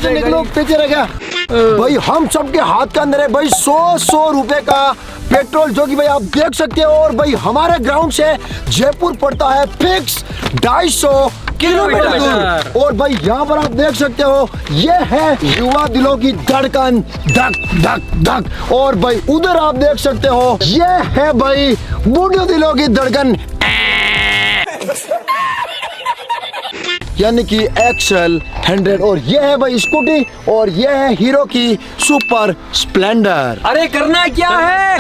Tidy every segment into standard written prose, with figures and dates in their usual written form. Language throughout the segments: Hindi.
निकलो पीछे रह गया भाई। हम सबके हाथ के अंदर है भाई 100 रुपए का पेट्रोल, जो कि भाई आप देख सकते हो। और भाई हमारे ग्राउंड से जयपुर पड़ता है फिक्स 250 किलोमीटर दूर। और भाई यहाँ पर आप देख सकते हो ये है युवा दिलों की धड़कन, धक धक धक। और भाई उधर आप देख सकते हो ये है भाई बूढ़े दिलों की धड़कन, यानी कि एक्सेल 100। और ये है भाई स्कूटी, और ये है हीरो की सुपर स्प्लेंडर। अरे करना क्या है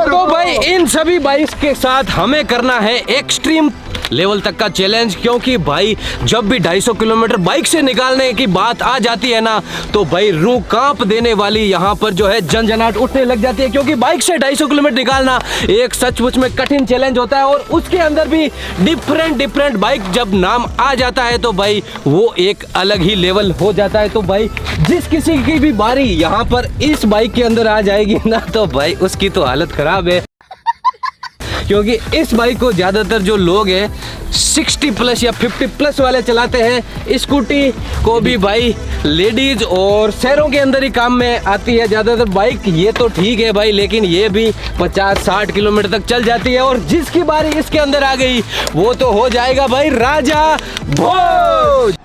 तो भाई इन सभी बाइक्स के साथ हमें करना है एक्सट्रीम लेवल तक का चैलेंज। क्योंकि भाई जब भी 250 किलोमीटर बाइक से निकालने की बात आ जाती है ना, तो भाई रूह कांप देने वाली यहाँ पर जो है जनजनाहट उठने लग जाती है। क्योंकि बाइक से 250 किलोमीटर निकालना एक सचमुच में कठिन चैलेंज होता है। और उसके अंदर भी डिफरेंट बाइक जब नाम आ जाता है तो भाई वो एक अलग ही लेवल हो जाता है। तो भाई जिस किसी की भी बारी यहाँ पर इस बाइक के अंदर आ जाएगी ना, तो भाई उसकी तो हालत खराब है। क्योंकि इस बाइक को ज़्यादातर जो लोग हैं 60 प्लस या 50 प्लस वाले चलाते हैं। स्कूटी को भी भाई लेडीज और शहरों के अंदर ही काम में आती है ज़्यादातर बाइक। ये तो ठीक है भाई, लेकिन ये भी 50-60 किलोमीटर तक चल जाती है। और जिसकी बारी इसके अंदर आ गई वो तो हो जाएगा भाई राजा भोज।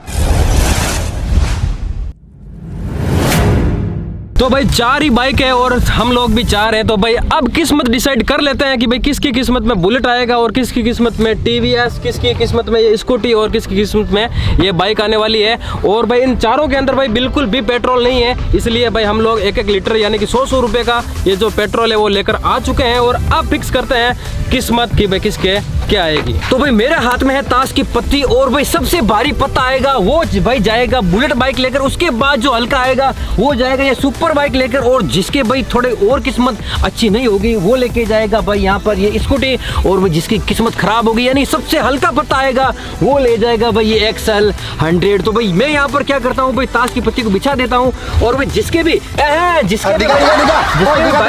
तो भाई 4 ही बाइक है और हम लोग भी 4 हैं। तो भाई अब किस्मत डिसाइड कर लेते हैं कि भाई किसकी किस्मत में बुलेट आएगा और किसकी किस्मत में टीवीएस, किसकी किस्मत में ये स्कूटी और किसकी किस्मत में ये बाइक आने वाली है। और भाई इन चारों के अंदर भाई बिल्कुल भी पेट्रोल नहीं है, इसलिए भाई हम लोग 1-1 लीटर यानी कि 100 रुपए का ये जो पेट्रोल है वो लेकर आ चुके हैं। और अब फिक्स करते हैं किस्मत की भाई किसके क्या आएगी। तो भाई मेरे हाथ में है ताश की पत्ती, और भाई सबसे भारी पत्ता आएगा वो भाई जाएगा बुलेट बाइक लेकर। उसके बाद जो हल्का आएगा वो जाएगा ये सुपर बाइक लेकर। और जिसके भाई थोड़े और किस्मत अच्छी नहीं होगी वो लेके जाएगा भाई यहाँ पर ये स्कूटी। और भाई जिसकी किस्मत खराब होगी यानी सबसे हल्का पत्ता आएगा वो ले जाएगा भाई ये एक्सेल 100। तो भाई मैं यहाँ पर क्या करता हूँ भाई ताश की पत्ती को बिछा देता हूँ, और भाई जिसके भी भारी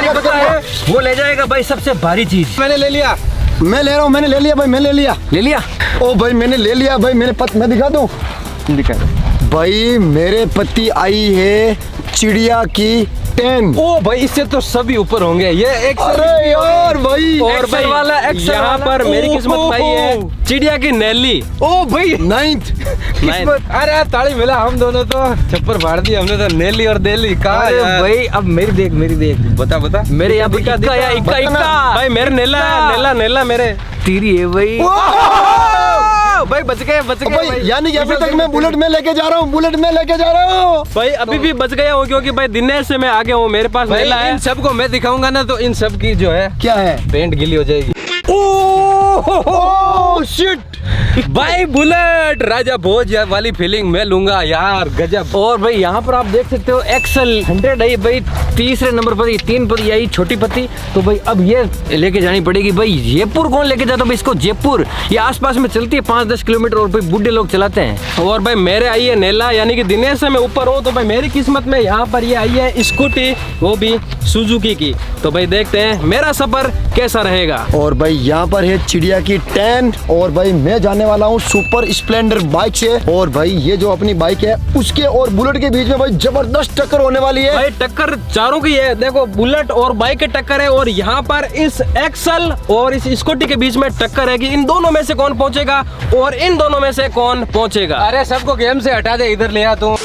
पत्ता है वो ले जाएगा भाई सबसे भारी चीज। मैंने ले लिया, मैं ले रहा हूँ, मैंने ले लिया भाई, मैंने ले लिया। ओ भाई मैंने ले लिया भाई, मैंने मैं दिखा दूँ, दिखा भाई मेरे पत्ती आई है चिड़िया की 10। ओ भाई इससे तो सभी ऊपर होंगे ये एक्सेल। अरे यार भाई और भाई वाला एक्सेल यहाँ पर मेरी किस्मत भाई है चिड़िया की नेली। ओ भाई 9th किस्मत। अरे ताली मिला, हम दोनों तो छप्पर फाड़ दिया हमने तो। नेली और देली कहा भाई। अब मेरी देख बता मेरे यहाँ इक्का भाई मेरे नेला मेरे तीरी है भाई। भाई बच गए भाई। यानी कि अभी तक मैं बुलेट में लेके जा रहा हूँ भाई अभी भी बच गया हूँ क्योंकि भाई दिनेश से मैं आगे हूँ। मेरे पास नेला है। इन सबको मैं दिखाऊंगा ना तो इन सब की जो है क्या है पेंट गीली हो जाएगी। शिट भाई बुलेट राजा भोज वाली फीलिंग मैं लूंगा यार, गजब। और भाई यहाँ पर आप देख सकते हो एक्सेल 100 है भाई, तीसरे नंबर पर 3 पत्ती आई छोटी पत्ती। तो भाई अब ये लेके जानी पड़ेगी भाई। जयपुर कौन लेके जाता भाई इसको? जयपुर ये आसपास में चलती है 5-10 किलोमीटर और भाई बूढ़े लोग चलाते हैं। और भाई मेरे आई है नेला यानी कि दिनेश से मैं ऊपर हूँ। तो भाई मेरी किस्मत में यहाँ पर ये आई है स्कूटी, वो भी सुजुकी की। तो भाई देखते हैं मेरा सफर कैसा रहेगा। और भाई यहाँ पर है चिड़िया की 10, और भाई मैं जाने वाला हूँ सुपर स्प्लेंडर बाइक से। और भाई ये जो अपनी बाइक है उसके और बुलेट के बीच में भाई जबरदस्त टक्कर होने वाली है। भाई टक्कर चारों की है, देखो बुलेट और बाइक की टक्कर है। और यहाँ पर इस एक्सेल और इस स्कूटी के बीच में टक्कर है कि इन दोनों में से कौन पहुंचेगा और इन दोनों में से कौन पहुंचेगा। अरे सबको गेम से हटा दे, इधर ले आ तू।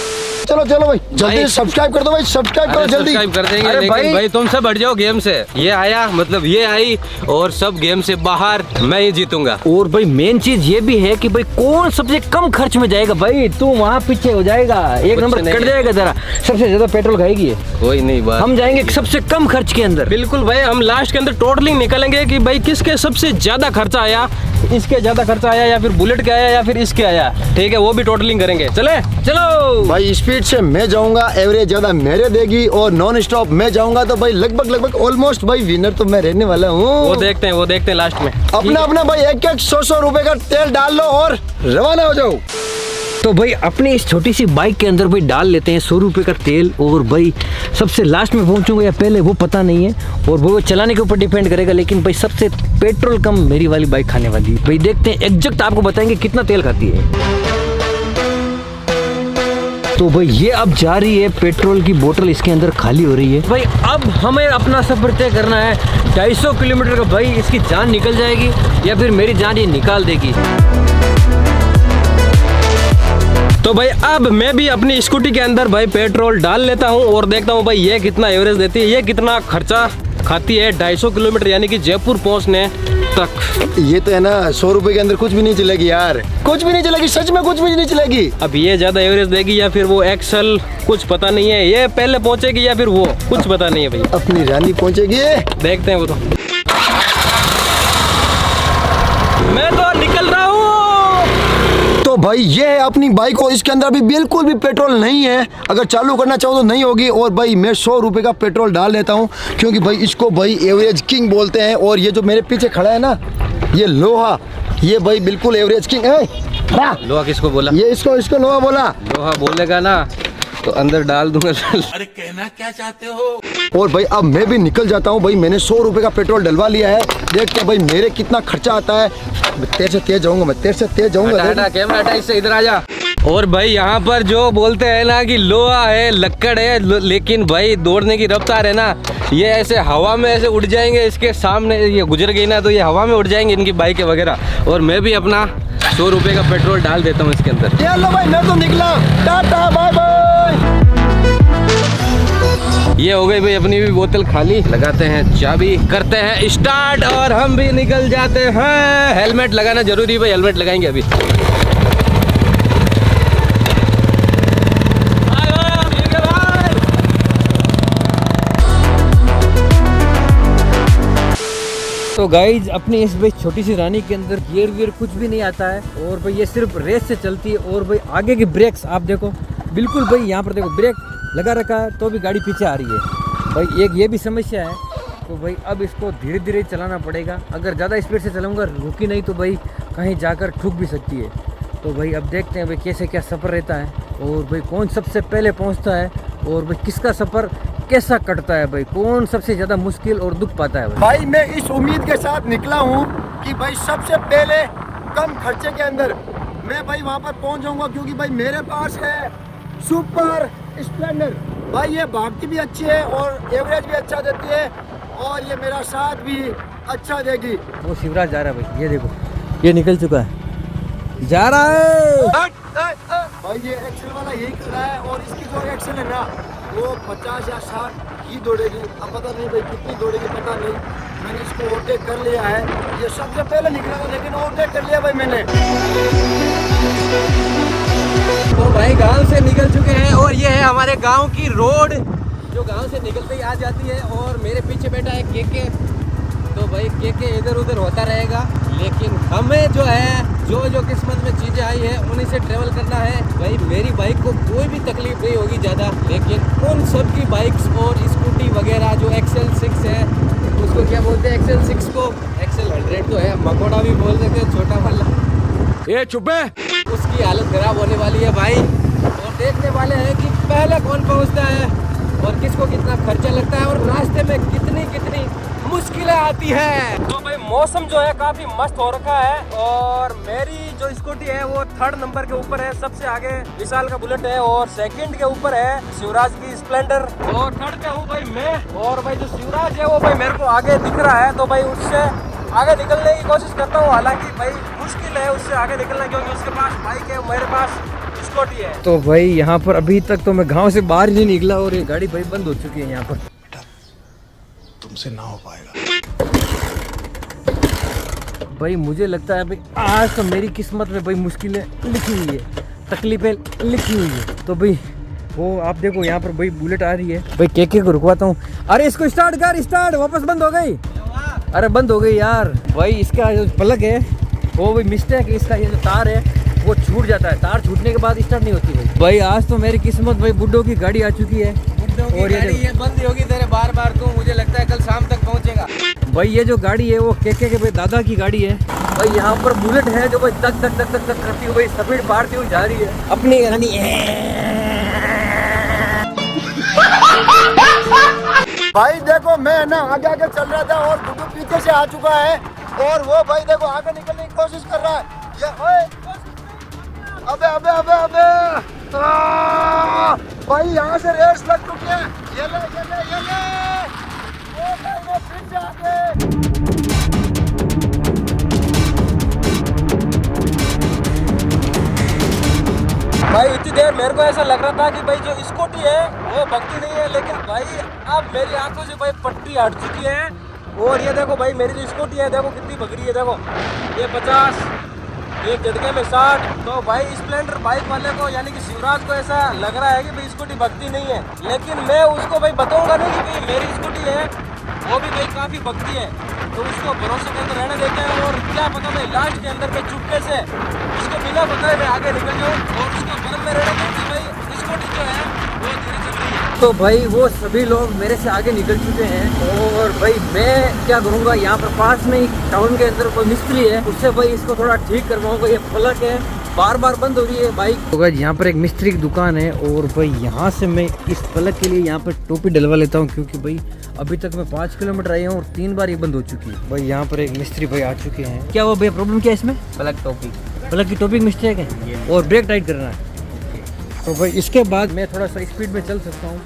चलो भाई जल्दी सब्सक्राइब कर दो भाई, सब्सक्राइब करो जल्दी। सब्सक्राइब कर देंगे लेकिन भाई तुम सब हट जाओ गेम से। ये आया मतलब ये आई और सब गेम से बाहर, मैं ही जीतूंगा। और भाई मेन चीज ये भी है कि भाई कौन सबसे कम खर्च में जाएगा। भाई तू वहाँ पीछे हो जाएगा, एक नंबर कट जाएगा तेरा। सबसे ज्यादा पेट्रोल खाएगी कोई नहीं बात। हम जाएंगे सबसे कम खर्च के अंदर। बिल्कुल भाई, हम लास्ट के अंदर टोटलिंग निकालेंगे कि भाई किसके सबसे ज्यादा खर्चा आया, इसके ज्यादा खर्चा आया या फिर बुलेट के आया या फिर इसके आया। ठीक है, वो भी टोटलिंग करेंगे। चलो भाई स्पीड से मैं जाऊंगा, एवरेज ज्यादा मेरे देगी और नॉन स्टॉप मैं जाऊंगा। तो भाई लगभग ऑलमोस्ट भाई विनर तो मैं रहने वाला हूँ। वो देखते हैं लास्ट में। अपना भाई 1-1 100 रुपए का तेल डाल लो और रवाना हो जाओ। तो भाई अपनी इस छोटी सी बाइक के अंदर भाई डाल लेते हैं 100 रुपये का तेल, और भाई सबसे लास्ट में पहुंचूंगा या पहले वो पता नहीं है, और वो चलाने के ऊपर डिपेंड करेगा। लेकिन भाई सबसे पेट्रोल कम मेरी वाली बाइक खाने वाली है। भाई देखते हैं, एग्जैक्ट आपको बताएंगे कितना तेल खाती है। तो भाई ये अब जा रही है, पेट्रोल की बोतल इसके अंदर खाली हो रही है। भाई अब हमें अपना सफर तय करना है 250 किलोमीटर का। भाई इसकी जान निकल जाएगी या फिर मेरी जान ये निकाल देगी। तो भाई अब मैं भी अपनी स्कूटी के अंदर भाई पेट्रोल डाल लेता हूँ और देखता हूँ भाई ये कितना एवरेज देती है, ये कितना खर्चा खाती है 250 किलोमीटर यानी कि जयपुर पहुँचने तक। ये तो है ना, 100 रुपए के अंदर कुछ भी नहीं चलेगी यार, कुछ भी नहीं चलेगी, सच में कुछ भी नहीं चलेगी। अब ये ज्यादा एवरेज देगी या फिर वो एक्सल, कुछ पता नहीं है। ये पहले पहुंचेगी या फिर वो, कुछ पता नहीं है भाई। अपनी रानी पहुंचेगी, देखते हैं वो तो। मैं तो निकल रहा हूँ। तो भाई ये है अपनी बाइक और इसके अंदर अभी बिल्कुल भी पेट्रोल नहीं है। अगर चालू करना चाहो तो नहीं होगी। और भाई मैं 100 रुपए का पेट्रोल डाल लेता हूँ, क्योंकि भाई इसको भाई एवरेज किंग बोलते हैं। और ये जो मेरे पीछे खड़ा है ना, ये लोहा, ये भाई बिल्कुल एवरेज किंग है। लोहा किसको बोला? ये इसको लोहा बोला। लोहा बोलेगा ना तो अंदर डाल दूंगा। अरे कहना क्या चाहते हो? और भाई अब मैं भी निकल जाता हूँ। भाई मैंने 100 रुपए का पेट्रोल डलवा लिया है। देखते हैं भाई मेरे कितना खर्चा आता है। मैं तेज से तेज जाऊंगा, मैं तेज से तेज जाऊंगा। कैमरा हटा, इससे इधर आ जा। और भाई यहाँ पर जो बोलते हैं ना कि लोहा है, लक्कड़ है, लेकिन भाई दौड़ने की रफ्तार है ना, ये ऐसे हवा में ऐसे उड़ जाएंगे। इसके सामने ये गुजर गई ना तो ये हवा में उड़ जाएंगे इनकी बाइकें वगैरह। और मैं भी अपना 100 रुपए का पेट्रोल डाल देता हूँ इसके अंदर। चलो भाई मैं तो निकला, टाटा बाय बाय। ये हो गई भाई अपनी भी बोतल खाली। लगाते हैं चाबी, करते हैं स्टार्ट और हम भी निकल जाते हैं। हेलमेट लगाना जरूरी है भाई, हेलमेट लगाएंगे अभी। तो गाइज अपनी इस भाई छोटी सी रानी के अंदर गियर वियर कुछ भी नहीं आता है। और भाई ये सिर्फ रेस से चलती है। और भाई आगे की ब्रेक्स आप देखो, बिल्कुल भाई यहाँ पर देखो ब्रेक लगा रखा है तो भी गाड़ी पीछे आ रही है। भाई एक ये भी समस्या है। तो भाई अब इसको धीरे धीरे चलाना पड़ेगा। अगर ज़्यादा स्पीड से चलाऊंगा, रुकी नहीं तो भाई कहीं जाकर ठुक भी सकती है। तो भाई अब देखते हैं भाई कैसे क्या सफ़र रहता है, और भाई कौन सबसे पहले पहुँचता है, और भाई किसका सफ़र कैसा कटता है, भाई कौन सबसे ज़्यादा मुश्किल और दुख पाता है। भाई मैं इस उम्मीद के साथ निकला हूँ कि भाई सबसे पहले कम खर्चे के अंदर मैं भाई वहाँ पर पहुँच जाऊँगा, क्योंकि भाई मेरे पास है सुपर स्प्लेंडर। भाई ये भागती भी अच्छी है और एवरेज भी अच्छा देती है, और ये मेरा साथ भी अच्छा देगी। वो शिवराज जा रहा है भाई, ये देखो ये निकल चुका है, जा रहा है। भाई ये एक्सेल वाला यही कर रहा है, और इसकी जो एक्सेल है ना वो 50 या 60 ही दौड़ेगी। अब पता नहीं भाई कितनी दौड़ेगी पता नहीं। मैंने इसको ओवरटेक कर लिया है, ये सबसे पहले निकला था लेकिन ओवरटेक कर लिया भाई मैंने। तो भाई गांव से निकल चुके हैं और ये है हमारे गांव की रोड जो गांव से निकलते ही आ जाती है। और मेरे पीछे बैठा है केके। तो भाई केके इधर उधर होता रहेगा, लेकिन हमें जो है जो किस्मत में चीज़ें आई है उन्हीं से ट्रेवल करना है। भाई मेरी बाइक को कोई भी तकलीफ नहीं होगी ज़्यादा, लेकिन उन सब की बाइक्स और स्कूटी वगैरह जो एक्सेल 6 है, उसको क्या बोलते हैं एक्सेल 6 को, एक्सेल 100 तो है, मकोड़ा भी बोल देते हैं छोटा वाला। ये चुप है। उसकी हालत खराब होने वाली है भाई। और देखने वाले हैं कि पहले कौन पहुंचता है और किसको कितना खर्चा लगता है और रास्ते में कितनी मुश्किलें आती है। तो भाई मौसम जो है काफी मस्त हो रखा है, और मेरी जो स्कूटी है वो 3rd नंबर के ऊपर है। सबसे आगे विशाल का बुलेट है, और 2nd के ऊपर है शिवराज की स्प्लेंडर, और 3rd पे हूँ भाई मैं। और भाई जो शिवराज है वो भाई मेरे को आगे दिख रहा है, तो भाई उससे आगे निकलने की कोशिश करता हूँ। हालांकि भाई मुश्किल है उससे आगे निकलना, क्योंकि उसके पास बाइक है, मेरे पास स्कूटी है। तो भाई यहाँ पर अभी तक तो मैं गांव से बाहर ही नहीं निकला, और ये गाड़ी भाई बंद हो चुकी है यहाँ पर। तुमसे ना हो पाएगा भाई मुझे लगता है भाई आज तो मेरी किस्मत में भाई मुश्किलें लिखी हुई है, तकलीफें लिखी हुई है। तो भाई वो आप देखो यहाँ पर भाई बुलेट आ रही है। भाई केके को रुकवाता हूँ। अरे इसको स्टार्ट कर, स्टार्ट वापस बंद हो गई। अरे बंद हो गई यार। भाई इसका जो प्लग है वो भाई मिस्टेक है, इसका ये जो तार है वो छूट जाता है, तार छूटने के बाद स्टार्ट नहीं होती भाई। भाई आज तो मेरी किस्मत भाई बुड्ढों की गाड़ी आ चुकी है, और ये बंद होगी तेरे बार बार, तो मुझे लगता है कल शाम तक पहुंचेगा। भाई ये जो गाड़ी है वो केके के भाई दादा की गाड़ी है, भाई यहाँ पर बुलेट है जो भाई तक तक तक तक तक करती हुई स्पीड मारती हुई जा रही है अपनी यानी। भाई देखो मैं ना आगे आगे चल रहा था और गुड्डू पीछे से आ चुका है और वो भाई देखो आगे निकलने की कोशिश कर रहा है। ये ओए अबे अबे अबे अबे भाई यहाँ से रेस लग चुकी है। ये ले ओ भाई वो फिर से आगे। भाई इतनी देर मेरे को ऐसा लग रहा था कि भाई जो स्कूटी है वो भगती नहीं है, लेकिन भाई अब मेरी आंखों से भाई पट्टी हट चुकी है। और ये देखो भाई मेरी जो स्कूटी है देखो कितनी भग रही है। देखो ये 50, एक झटके में 60। तो भाई स्प्लेंडर बाइक वाले को यानी कि शिवराज को ऐसा लग रहा है कि भाई स्कूटी भगती नहीं है, लेकिन मैं उसको भाई बताऊंगा नहीं कि भाई मेरी स्कूटी है वो भी भाई काफ़ी भगती है। तो उसको भरोसे के अंदर रहने देते हैं और क्या पता भाई लास्ट के अंदर मैं चुपके से उसको बिना बताए मैं आगे निकल जाऊँ और उसको बर्फ में रहने दूँ कि भाई स्कूटी जो है वो धीरे चल रही है। तो भाई वो सभी लोग मेरे से आगे निकल चुके हैं और भाई मैं क्या करूँगा, यहाँ पर पास में ही टाउन के अंदर कोई मिस्त्री है उससे भाई इसको थोड़ा ठीक करवाऊंगा। ये फलक है बार बार बंद हो रही है बाइक। तो भाई यहाँ पर एक मिस्त्री की दुकान है और भाई यहाँ से मैं इस फलक के लिए यहाँ पर टोपी डलवा लेता हूँ, क्योंकि भाई अभी तक मैं 5 किलोमीटर आई हूँ और 3 बार ये बंद हो चुकी है। भाई यहाँ पर एक मिस्त्री भाई आ चुके हैं। क्या वो भैया प्रॉब्लम क्या है इसमें? फलक की टोपी मिस्टेक है और ब्रेक टाइट करना है। तो भाई इसके बाद मैं थोड़ा सा स्पीड में चल सकता हूँ।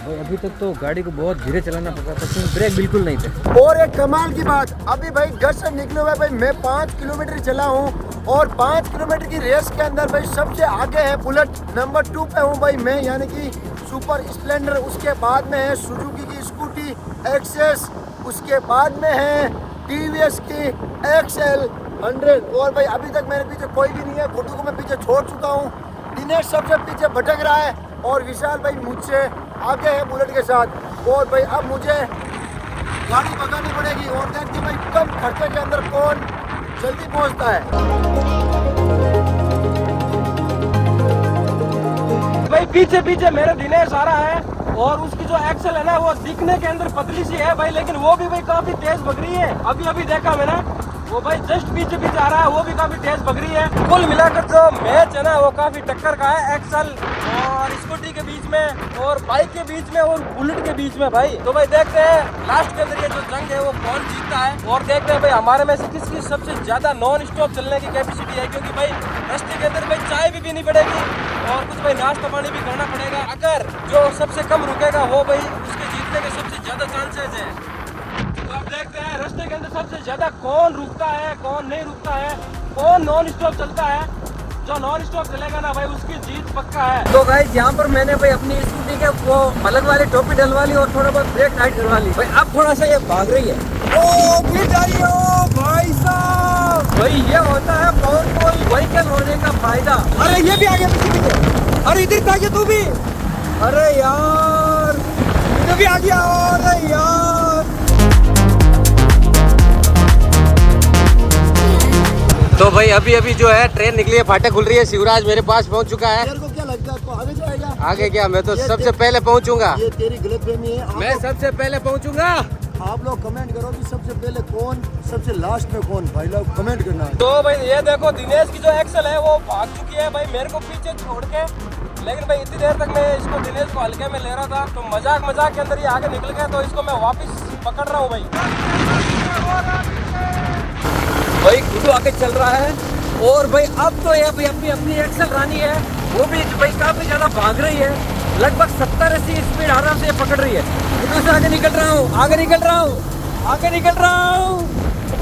भाई अभी तक तो गाड़ी को बहुत धीरे चलाना पड़ता था क्योंकि ब्रेक बिल्कुल नहीं थे। और एक कमाल की बात, अभी भाई घर से निकले हुए भाई मैं 5 किलोमीटर चला हूँ और 5 किलोमीटर की रेस के अंदर भाई सबसे आगे है बुलेट। नंबर 2 पे हूँ भाई मैं यानी कि सुपर स्प्लेंडर। उसके बाद में है सुजुकी की स्कूटी एक्सेस, उसके बाद में है टीवीएस की एक्सएल 100। और भाई अभी तक मेरे पीछे कोई भी नहीं है, गुड्डू को मैं पीछे छोड़ चुका हूँ। दिनेश सबसे पीछे भटक रहा है और विशाल भाई मुझसे आगे है बुलेट के साथ। और भाई अब मुझे गाड़ी भगानी पड़ेगी और देखते भाई कम खर्चे के अंदर कौन जल्दी पहुंचता है। भाई पीछे पीछे मेरे दिनेश आ रहा है और उसकी जो एक्सल है ना वो दिखने के अंदर पतली सी है भाई, लेकिन वो भी भाई काफी तेज भग रही है। अभी अभी देखा मैंने वो भाई जस्ट पीछे पीछे आ रहा है, वो भी काफी तेज भग रही है। कुल मिलाकर जो मैच है ना वो काफी टक्कर का है एक्सल और स्कूटी के बीच में और बाइक के बीच में और बुलेट के बीच में भाई। तो भाई देखते हैं लास्ट के अंदर ये जो जंग है वो कौन जीतता है और देखते हैं भाई हमारे में से किसकी सबसे ज्यादा नॉन स्टॉप चलने की कैपेसिटी है, क्योंकि भाई रास्ते के अंदर भाई चाय भी पीनी पड़ेगी और कुछ भाई नाश्ता पानी भी करना पड़ेगा। अगर जो सबसे कम रुकेगा वो भाई उसके जीतने के सबसे ज्यादा चांसेस है। तो अब देखते हैं रास्ते के अंदर सबसे ज्यादा कौन रुकता है कौन नहीं रुकता है, कौन नॉन स्टॉप चलता है। जो नॉन स्टॉप चलेगा ना भाई उसकी जीत पक्का है। तो गाइस यहाँ पर मैंने भाई अपनी स्कूटी के वो फलक वाली टोपी डलवा ली और थोड़ा बहुत ब्रेक टाइट करवा ली। भाई अब थोड़ा सा ये भाग रही है। ओ फिर जा रही हो भाई साहब। भाई ये होता है पावरफुल व्हीकल होने का फायदा। अरे ये भी आ गया पीछे। अरे इधर था तू भी। अरे यार इधर भी आ गया। अरे यार तो भाई अभी अभी जो है ट्रेन निकली है, फाटक खुल रही है, शिवराज मेरे पास पहुंच चुका है। तेरे को क्या लगता है तो आगे जाएगा? आगे क्या, मैं तो सबसे पहले पहुंचूंगा। ये तेरी गलतफहमी है। मैं सबसे पहले पहुंचूंगा। आप लोग कमेंट करो कि सबसे पहले कौन सबसे लास्ट में कौन, भाई लोग कमेंट करना है। तो भाई ये देखो दिनेश की जो एक्सल है वो भाग चुकी है भाई मेरे को पीछे छोड़ के, लेकिन भाई इतनी देर तक मैं इसको दिनेश को हल्के में ले रहा था तो मजाक के अंदर ये आगे निकल गया, तो इसको मैं वापस पकड़ रहा हूँ भाई। भाई गुड्डू आगे चल रहा है और भाई अब तो ये भाई अपनी अपनी एक्सल रानी है, वो भी भाई काफी ज्यादा भाग रही है। लगभग 70-80 स्पीड आराम से पकड़ रही है। गुड्डू से आगे निकल रहा हूँ आगे निकल रहा हूँ।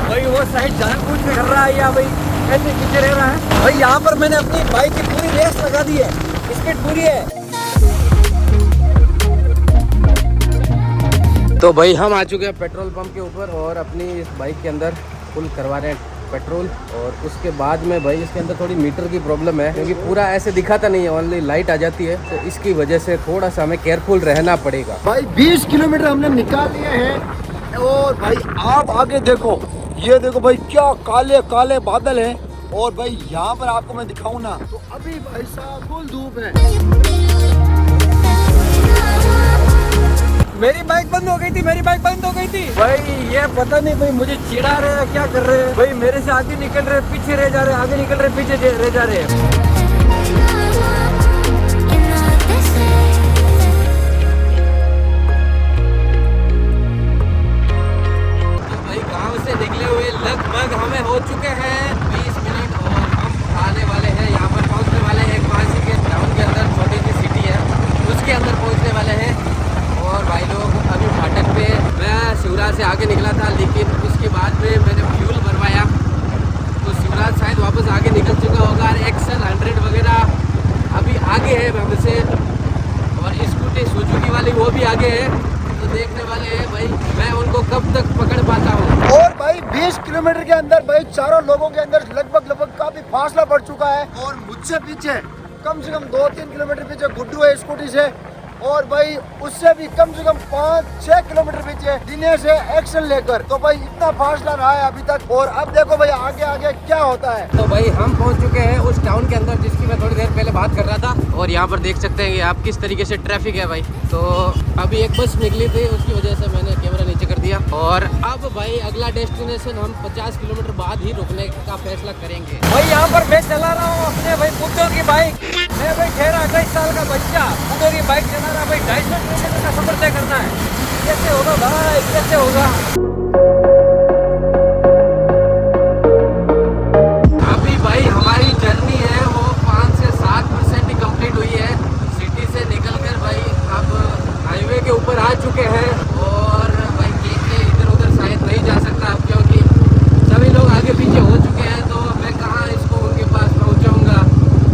भाई वो साइड जानबूझ के कर रहा है या भाई ऐसे पीछे रह रहा है। भाई यहाँ पर मैंने अपनी बाइक की पूरी रेस लगा दी है, स्पीड पूरी है। तो भाई हम आ चुके हैं पेट्रोल पंप के ऊपर और अपनी इस बाइक के अंदर फुल करवा रहे हैं पेट्रोल। और उसके बाद में भाई इसके अंदर थोड़ी मीटर की प्रॉब्लम है, क्योंकि पूरा ऐसे दिखाता नहीं है, ओनली लाइट आ जाती है, तो इसकी वजह से थोड़ा सा हमें केयरफुल रहना पड़ेगा। भाई 20 किलोमीटर हमने निकाल लिए हैं और भाई आप आगे देखो, ये देखो भाई क्या काले काले बादल हैं। और भाई यहाँ पर आपको मैं दिखाऊं ना तो अभी भाई साहब फुल धूप है। मेरी बाइक बंद हो गई थी, मेरी बाइक बंद हो गई थी। भाई ये पता नहीं भाई मुझे चिढ़ा रहे हैं क्या कर रहे हैं भाई, मेरे से आगे निकल रहे पीछे रह जा रहे, आगे निकल रहे पीछे रह जा रहे हैं। निकले हुए लगभग हमें हो चुके हैं 20 मिनट और हम आने वाले हैं, यहाँ पर पहुँचने वाले हैं। एक पासी के टाउन के अंदर छोटी सी सिटी है, उसके अंदर पहुँचने वाले हैं। और भाई लोग अभी फाटक पे मैं शिवराज से आगे निकला था, लेकिन उसके बाद में मैंने फ्यूल भरवाया तो शिवराज शायद वापस आगे निकल चुका होगा। एक्सेल 100 वगैरह अभी आगे है हमसे, और स्कूटी सुजुकी वाली वो भी आगे है। तो देखने वाले हैं भाई मैं उनको कब तक पकड़ पाता हूँ। और भाई 20 किलोमीटर के अंदर भाई चारों लोगों के अंदर लगभग काफी फासला पड़ चुका है। और मुझसे पीछे कम से कम 2-3 किलोमीटर पीछे गुड्डू है स्कूटी से, और भाई उससे भी कम से कम 5-6 किलोमीटर पीछे दिनेश है एक्शन लेकर। तो भाई इतना फासला रहा है अभी तक, और अब देखो भाई आगे आगे क्या होता है। तो भाई हम पहुंच चुके हैं उस टाउन के अंदर जिसकी मैं थोड़ी देर पहले बात कर रहा था, और यहाँ पर देख सकते हैं कि आप किस तरीके से ट्रैफिक है भाई। तो अभी एक बस निकली थी, उसकी वजह से मैंने कैमरा नीचे कर दिया, और अब भाई अगला डेस्टिनेशन हम 50 किलोमीटर बाद ही रुकने का फैसला करेंगे। भाई यहाँ पर मैं चला रहा हूँ अपने भाई पुत्रों की बाइक। मैं भाई 18-21 साल का बच्चा पुत्रों की बाइक चला रहा। भाई 250 किलोमीटर का सफर तय करना है, कैसे होगा भाई, कैसे होगा। अभी भाई हमारी जर्नी है वो 5 से 7% ही कंप्लीट हुई है। सिटी से निकलकर भाई अब हाईवे के ऊपर आ चुके हैं, और भाई के इधर उधर शायद नहीं जा सकता अब, क्योंकि सभी लोग आगे पीछे हो चुके हैं। तो मैं कहाँ इसको उनके पास पहुँचाऊँगा,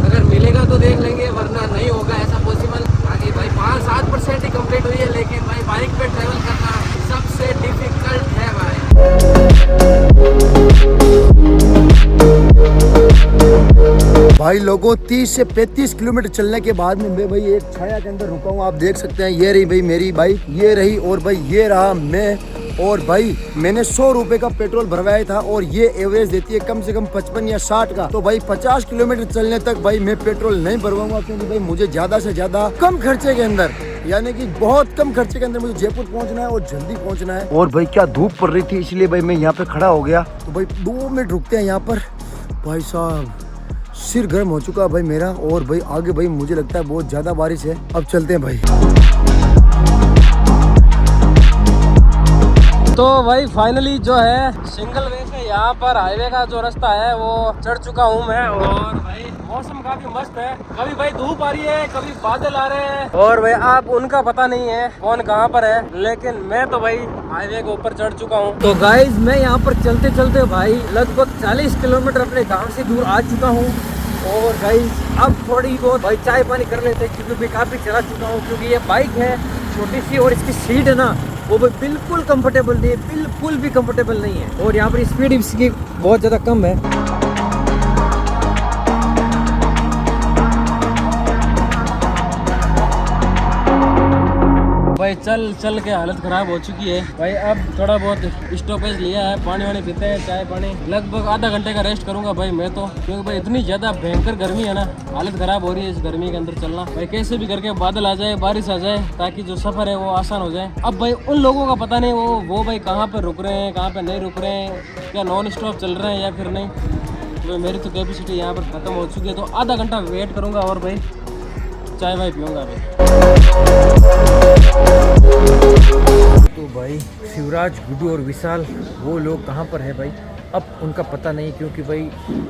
अगर मिलेगा तो देख लेंगे, वरना नहीं होगा ऐसा पॉसिबल। आगे भाई 5-7% ही कंप्लीट हुई है, लेकिन भाई बाइक पे ट्रैवल करना सबसे डिफिकल्ट है भाई। भाई लोगों 30 से 35 किलोमीटर चलने के बाद में मैं भाई एक छाया के अंदर रुका हूँ। आप देख सकते हैं ये रही भाई मेरी बाइक, ये रही, और भाई ये रहा मैं। और भाई मैंने 100 रुपए का पेट्रोल भरवाया था, और ये एवरेज देती है कम से कम 55 या 60 का। तो भाई 50 किलोमीटर चलने तक भाई मैं पेट्रोल नहीं भरवाऊंगा, क्योंकि भाई मुझे ज्यादा से ज्यादा कम खर्चे के अंदर, यानी कि बहुत कम खर्चे के अंदर मुझे जयपुर पहुंचना है और जल्दी पहुंचना है। और भाई क्या धूप पड़ रही थी, इसलिए भाई मैं यहाँ पे खड़ा हो गया। तो भाई 2 मिनट रुकते हैं यहाँ पर। भाई साहब सिर गर्म हो चुका है भाई मेरा, और भाई आगे भाई मुझे लगता है बहुत ज्यादा बारिश है। अब चलते हैं भाई। तो भाई फाइनली जो है सिंगल वे से यहाँ पर हाईवे का जो रास्ता है वो चढ़ चुका हूँ मैं। और भाई मौसम काफी मस्त है, कभी भाई धूप आ रही है, कभी बादल आ रहे हैं, और भाई आप उनका पता नहीं है कौन कहाँ पर है, लेकिन मैं तो भाई हाईवे के ऊपर चढ़ चुका हूँ। तो गाइज मैं यहाँ पर चलते चलते भाई लगभग 40 किलोमीटर अपने गाँव से दूर आ चुका हूँ। और गाइज अब थोड़ी बहुत भाई चाय पानी कर लेते हैं, क्योंकि मैं काफी चला चुका हूँ। क्योंकि ये बाइक है छोटी सी, और इसकी सीट है ना वो भी बिल्कुल कंफर्टेबल नहीं है, बिल्कुल भी कंफर्टेबल नहीं है। और यहाँ पर स्पीड इसकी बहुत ज़्यादा कम है। भाई चल चल के हालत ख़राब हो चुकी है भाई। अब थोड़ा बहुत स्टॉपेज लिया है, पानी वानी पीते हैं, चाय पानी। लगभग आधा घंटे का रेस्ट करूंगा भाई मैं तो, क्योंकि भाई इतनी ज़्यादा भयंकर गर्मी है ना, हालत ख़राब हो रही है इस गर्मी के अंदर चलना। भाई कैसे भी करके बादल आ जाए, बारिश आ जाए, ताकि जो सफ़र है वो आसान हो जाए। अब भाई उन लोगों का पता नहीं वो भाई कहाँ पर रुक रहे हैं, कहाँ पर नहीं रुक रहे हैं, क्या नॉन स्टॉप चल रहे हैं या फिर नहीं। तो मेरी तो कैपेसिटी यहाँ पर ख़त्म हो चुकी है, तो आधा घंटा वेट करूँगा और भाई चाय वाय पीऊँगा अभी। तो भाई शिवराज, गुड्डू और विशाल वो लोग कहाँ पर है भाई, अब उनका पता नहीं। क्योंकि भाई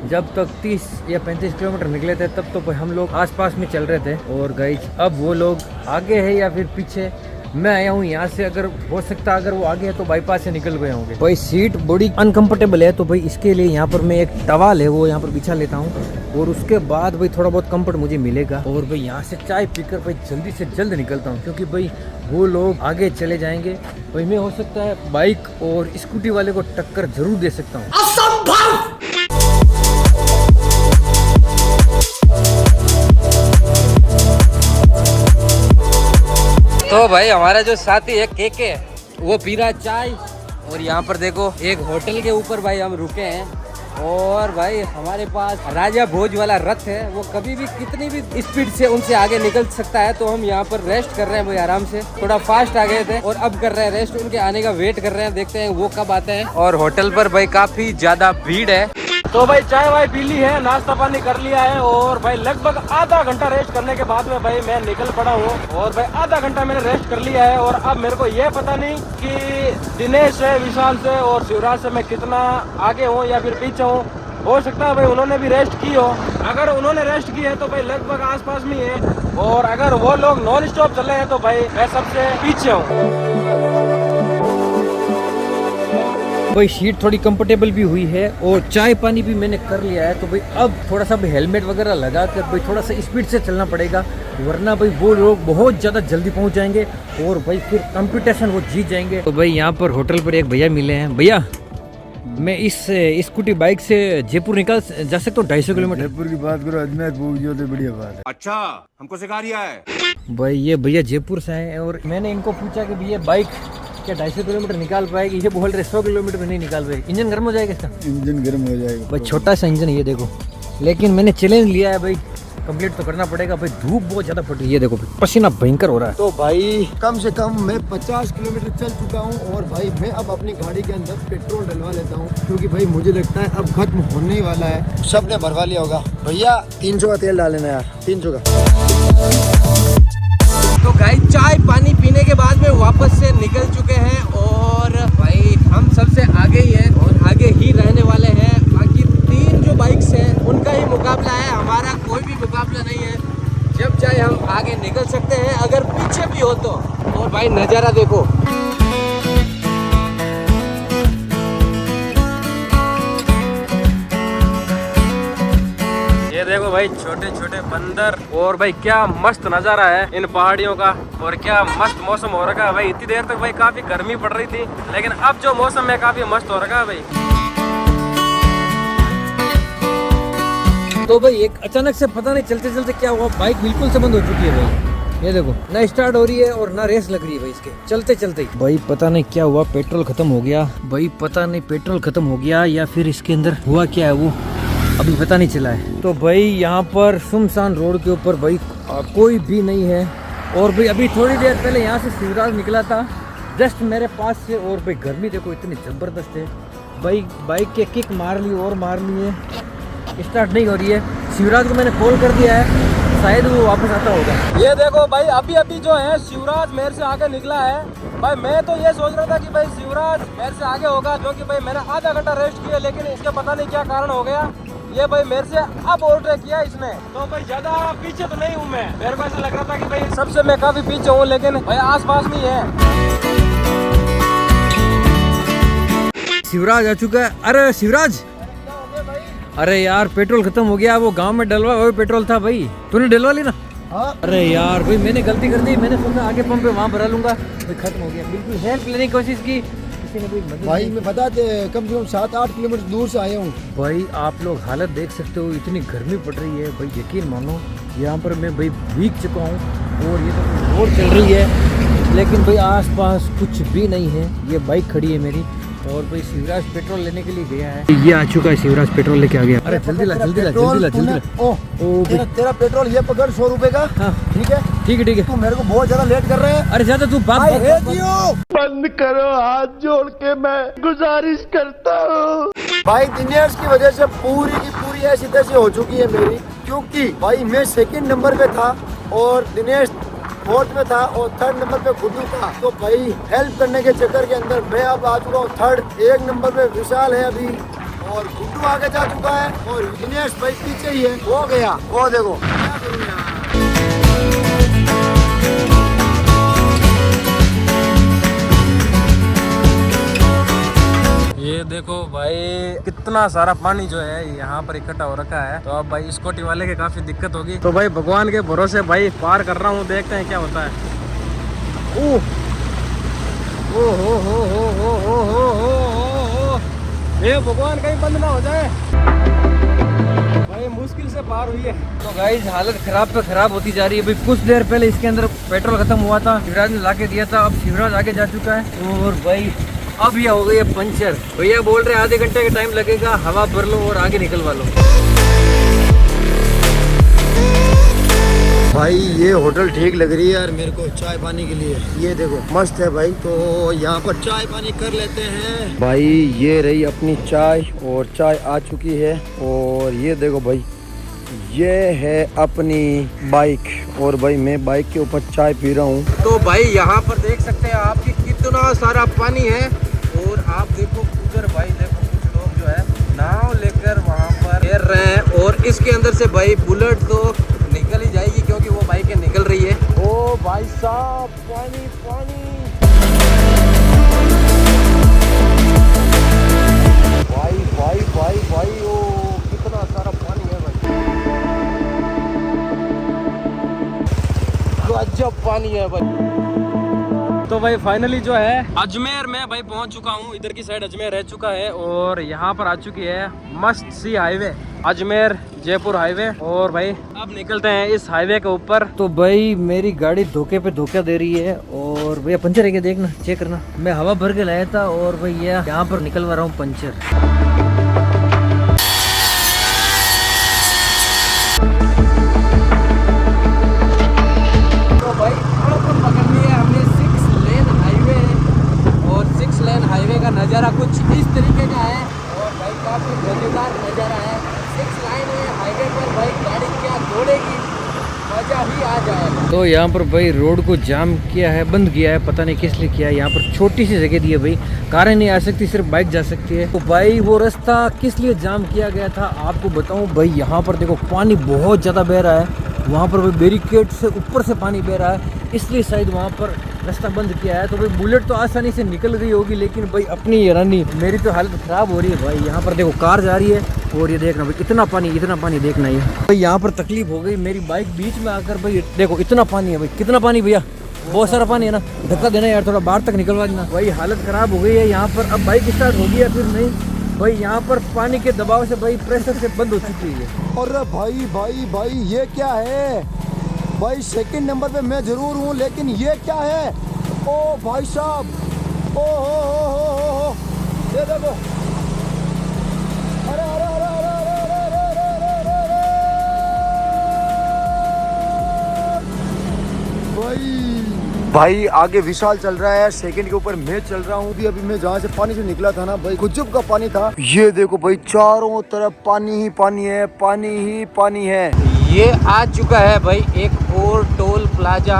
जब तक 30 या 35 किलोमीटर निकले थे तब तो भाई हम लोग आसपास में चल रहे थे। और गाइज अब वो लोग आगे है या फिर पीछे, मैं आया हूँ यहाँ से, अगर हो सकता अगर वो आगे है तो बाईपास से निकल गए होंगे। भाई सीट बड़ी अनकंफर्टेबल है, तो भाई इसके लिए यहाँ पर मैं एक टवाल है वो यहाँ पर बिछा लेता हूँ, और उसके बाद भाई थोड़ा बहुत कंफर्ट मुझे मिलेगा। और भाई यहाँ से चाय पीकर भाई जल्दी से जल्द निकलता हूँ, क्योंकि भाई वो लोग आगे चले जाएंगे। भाई मैं हो सकता है बाइक और स्कूटी वाले को टक्कर जरूर दे सकता हूँ। असंभव। तो भाई हमारा जो साथी है केके, वो पी रहा चाय, और यहाँ पर देखो एक होटल के ऊपर भाई हम रुके हैं। और भाई हमारे पास राजा भोज वाला रथ है, वो कभी भी कितनी भी स्पीड से उनसे आगे निकल सकता है। तो हम यहाँ पर रेस्ट कर रहे हैं भाई आराम से, थोड़ा फास्ट आ गए थे और अब कर रहे हैं रेस्ट, उनके आने का वेट कर रहे हैं, देखते हैं वो कब आते हैं। और होटल पर भाई काफी ज्यादा भीड़ है। तो भाई चाय वाय पी ली है, नाश्ता पानी कर लिया है और भाई लगभग आधा घंटा रेस्ट करने के बाद में भाई मैं निकल पड़ा हूँ। और भाई आधा घंटा मैंने रेस्ट कर लिया है और अब मेरे को ये पता नहीं कि दिनेश से, विशाल से और शिवराज से मैं कितना आगे हूँ या फिर पीछे हूँ। हो सकता है भाई उन्होंने भी रेस्ट की हो, अगर उन्होंने रेस्ट की है तो भाई लगभग आसपास में है, और अगर वो लोग नॉन स्टॉप चले हैं तो भाई मैं सबसे पीछे हूँ। भाई सीट थोड़ी कंफर्टेबल भी हुई है और चाय पानी भी मैंने कर लिया है। तो भाई अब थोड़ा सा भी हेलमेट वगैरह लगा कर भाई थोड़ा सा स्पीड से चलना पड़ेगा, वरना भाई वो लोग बहुत ज़्यादा जल्दी पहुंच जाएंगे और भाई फिर कंपटीशन वो जीत जाएंगे। तो भाई यहाँ पर होटल पर एक भैया मिले हैं। भैया मैं इस स्कूटी बाइक से जयपुर निकल जा सकता हूँ 250 किलोमीटर? जयपुर की बात करो, अजमेर पहुंच जाओ तो बढ़िया बात है। अच्छा, हमको सिखा रिया है। भाई ये भैया जयपुर से हैं और मैंने इनको पूछा कि भैया बाइक क्या 250 किलोमीटर निकाल पाएगी? ये बोल रहे 100 किलोमीटर में नहीं निकाल पाएगी। इंजन गर्म हो जाएगा इसका? इंजन गर्म हो जाएगा भाई छोटा सा इंजन है ये देखो, लेकिन मैंने चैलेंज लिया है भाई, कंप्लीट तो करना पड़ेगा। भाई धूप बहुत ज्यादा पड़ रही है, देखो पसीना भयंकर हो रहा है। तो भाई कम से कम मैं 50 किलोमीटर चल चुका हूँ और भाई मैं अब अपनी गाड़ी के अंदर पेट्रोल डलवा लेता हूँ, क्योंकि भाई मुझे लगता है अब खत्म होने ही वाला है। सबने भरवा लिया होगा। भैया 300 का तेल डाल लेना यार, 300 का। तो गाइस चाय पानी पीने के बाद में वापस से निकल चुके हैं और भाई हम सबसे आगे ही हैं और आगे ही रहने वाले हैं। बाकी 3 जो बाइक्स हैं उनका ही मुकाबला है, हमारा कोई भी मुकाबला नहीं है। जब चाहे हम आगे निकल सकते हैं, अगर पीछे भी हो तो। और भाई नज़ारा देखो, ये देखो भाई छोटे छोटे बंदर, और भाई क्या मस्त नज़ारा है इन पहाड़ियों का, और क्या मस्त मौसम हो रखा है भाई। इतनी देर तक भाई काफी गर्मी पड़ रही थी, लेकिन अब जो मौसम है काफी मस्त हो रखा है भाई। तो भाई एक अचानक से पता नहीं चलते चलते क्या हुआ, बाइक बिल्कुल से बंद हो चुकी है भाई। ये देखो ना स्टार्ट हो रही है और ना रेस लग रही है भाई इसके चलते चलते ही। भाई पता नहीं क्या हुआ, पेट्रोल खत्म हो गया भाई, पता नहीं पेट्रोल खत्म हो गया या फिर इसके अंदर हुआ क्या है वो अभी पता नहीं चला है। तो भाई यहाँ पर सुनसान रोड के ऊपर भाई कोई भी नहीं है। और भाई अभी थोड़ी देर पहले यहाँ से शिवराज निकला था जस्ट मेरे पास से, और भाई गर्मी देखो इतनी ज़बरदस्त है भाई। बाइक के किक मार ली और मार ली है, स्टार्ट नहीं हो रही है। शिवराज को मैंने कॉल कर दिया है, शायद वो वापस आता होगा। ये देखो भाई अभी अभी जो है शिवराज मेरे से आगे निकला है भाई। मैं तो ये सोच रहा था कि भाई शिवराज मेरे से आगे होगा, क्योंकि भाई मैंने आधा घंटा रेस्ट किया, लेकिन इसके पता नहीं क्या कारण हो गया, ये भाई मेरे से अब ओवरटेक किया इसने। तो भाई ज्यादा पीछे तो नहीं हूँ मैं, मेरे को ऐसा लग रहा था कि भाई सबसे मैं काफी पीछे हूँ, लेकिन भाई आसपास में ही है। शिवराज आ चुका है। अरे शिवराज, अरे यार पेट्रोल खत्म हो गया, वो गांव में डलवा हुआ पेट्रोल था भाई, तूने डलवा ली ना? हाँ। अरे यार भाई मैंने गलती कर दी, मैंने सोचा आगे पंप पे वहाँ भरा लूंगा, भाई खत्म हो गया। बिल्कुल हेल्प लेने की कोशिश की, किसी ने कोई मदद भाई नहीं। मैं बता दे कम से कम 7-8 किलोमीटर दूर से आया हूँ। भाई आप लोग हालत देख सकते हो, इतनी गर्मी पड़ रही है भाई, यकीन मानो यहाँ पर मैं भाई भीग चुका हूँ। और ये तो रोड चल रही है, लेकिन भाई आसपास कुछ भी नहीं है। ये बाइक खड़ी है मेरी, और भाई शिवराज पेट्रोल लेने के लिए गया है। ये आ चुका है शिवराज, पेट्रोल लेके आ गया। अरे जल्दी ला जल्दी ला जल्दी ला जल्दी ला। ओ तेरा पेट्रोल ये पकड़ 100 रुपए का। हाँ ठीक है ठीक है ठीक है। तू मेरे को बहुत ज्यादा लेट कर रहे हैं। अरे ज्यादा तू बात बंद करो, हाथ जोड़ के मैं गुजारिश करता हूँ। भाई दिनेश की वजह से पूरी की पूरी ऐसी तैसी हो चुकी है मेरी, क्योंकि भाई मैं 2nd नंबर पे था और दिनेश 4th में था और 3rd नंबर पे गुड्डू था। तो भाई हेल्प करने के चक्कर के अंदर मैं अब आ चुका हूँ 3rd। 1 नंबर पे विशाल है अभी, और गुड्डू आगे जा चुका है और दिनेश भाई पीछे ही है। हो गया वो देखो क्या करूं यार। ये देखो भाई कितना सारा पानी जो है यहाँ पर इकट्ठा हो रखा है, तो अब भाई स्कूटी वाले के काफी दिक्कत होगी। तो भाई भगवान के भरोसे भाई पार कर रहा हूँ, देखते हैं क्या होता है। ओ ये भगवान कहीं बंद ना हो जाए भाई, मुश्किल से पार हुई है। तो गाइस हालत खराब पे खराब होती जा रही है भाई। कुछ देर पहले इसके अंदर पेट्रोल खत्म हुआ था, शिवराज ने लाके दिया था, अब शिवराज आगे जा चुका है और भाई अब ये हो गई है पंचर। भैया बोल रहे आधे घंटे का टाइम लगेगा, हवा भर लो और आगे निकलवा लो। भाई ये होटल ठीक लग रही है यार मेरे को चाय पानी के लिए। ये देखो मस्त है भाई, तो यहाँ पर चाय पानी कर लेते हैं। भाई ये रही अपनी चाय और चाय आ चुकी है। और ये देखो भाई ये है अपनी बाइक और भाई मैं बाइक के ऊपर चाय पी रहा हूँ। तो भाई यहाँ पर देख सकते हैं आपकी कितना सारा पानी है। और आप देखो उधर भाई देखो कुछ लोग जो है नाव लेकर वहाँ पर तैर रहे हैं। और इसके अंदर से भाई बुलेट तो निकल ही जाएगी क्योंकि वो बाइकें निकल रही है। ओ भाई साहब पानी पानी, भाई भाई भाई भाई ओ कितना सारा पानी है भाई, गजब पानी है भाई। तो भाई फाइनली जो है अजमेर में भाई पहुंच चुका हूँ। इधर की साइड अजमेर रह चुका है और यहाँ पर आ चुकी है मस्त सी हाईवे, अजमेर जयपुर हाईवे। और भाई अब निकलते हैं इस हाईवे के ऊपर। तो भाई मेरी गाड़ी धोखे पे धोखा दे रही है और भैया पंचर है क्या देखना, चेक करना। मैं हवा भर के लाया था और भैया यहाँ पर निकलवा रहा हूँ पंचर। हाईवे का नज़ारा कुछ इस तरीके का है और भाई काफ़ी मज़ेदार नज़ारा है। 6 लाइन है हाईवे पर, भाई गाड़ी क्या दौड़ेगी, मज़ा ही आ जाएगा। तो यहाँ पर भाई रोड को जाम किया है, बंद किया है, पता नहीं किस लिए किया है। यहाँ पर छोटी सी जगह दी है भाई, कारें नहीं आ सकती, सिर्फ बाइक जा सकती है। तो भाई वो रास्ता किस लिए जाम किया गया था आपको बताऊँ भाई। यहाँ पर देखो पानी बहुत ज़्यादा बह रहा है, वहाँ पर भाई बैरिकेड से ऊपर से पानी बह रहा है, इसलिए शायद वहाँ पर रास्ता बंद किया है। तो भाई बुलेट तो आसानी से निकल गई होगी, लेकिन भाई अपनी हैरानी मेरी तो हालत ख़राब हो रही है भाई। यहाँ पर देखो कार जा रही है और ये देखना भाई इतना पानी देखना ये भाई। यहाँ पर तकलीफ हो गई, मेरी बाइक बीच में आकर भाई देखो इतना पानी है भाई। कितना पानी भैया, बहुत सारा पानी है ना, धक्का देना यार, थोड़ा बाहर तक निकलवा देना भाई। हालत ख़राब हो गई है यहाँ पर। अब बाइक स्टार्ट होगी या फिर नहीं भाई, यहाँ पर पानी के दबाव से भाई प्रेशर से बंद हो चुकी है। अरे भाई भाई भाई ये क्या है भाई, सेकंड नंबर पे मैं जरूर हूँ लेकिन ये क्या है। ओ भाई साहब, ओ हो, ये देखो, अरे अरे अरे अरे अरे अरे अरे अरे अरे भाई आगे विशाल चल रहा है, सेकंड के ऊपर मैं चल रहा हूँ। अभी मैं जहाँ से पानी से निकला था ना भाई, खुजब का पानी था। ये देखो भाई चारों तरफ पानी ही पानी है, पानी ही पानी है। ये आ चुका है भाई एक और टोल प्लाजा।